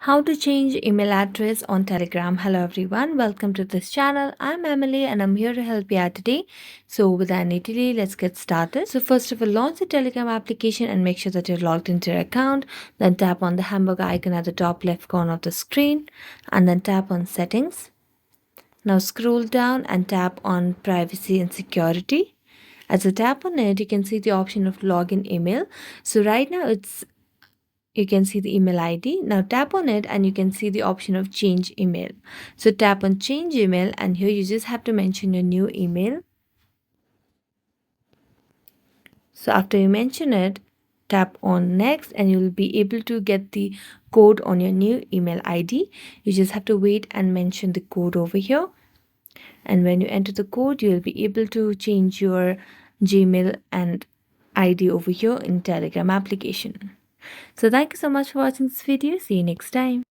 How to change email address on Telegram. Hello everyone, welcome to this channel. I'm Emily and I'm here to help you out today. So without any delay, let's get started. So first of all, launch the Telegram application and make sure that you're logged into your account. Then tap on the hamburger icon at the top left corner of the screen and then tap on settings. Now scroll down and tap on privacy and security. As you tap on it, you can see the option of login email. So right now you can see the email ID. Now tap on it and you can see the option of change email. So tap on change email and here you just have to mention your new email. So after you mention it, tap on next and you will be able to get the code on your new email ID. You just have to wait and mention the code over here. And when you enter the code, you will be able to change your Gmail and ID over here in Telegram application. So thank you so much for watching this video. See you next time.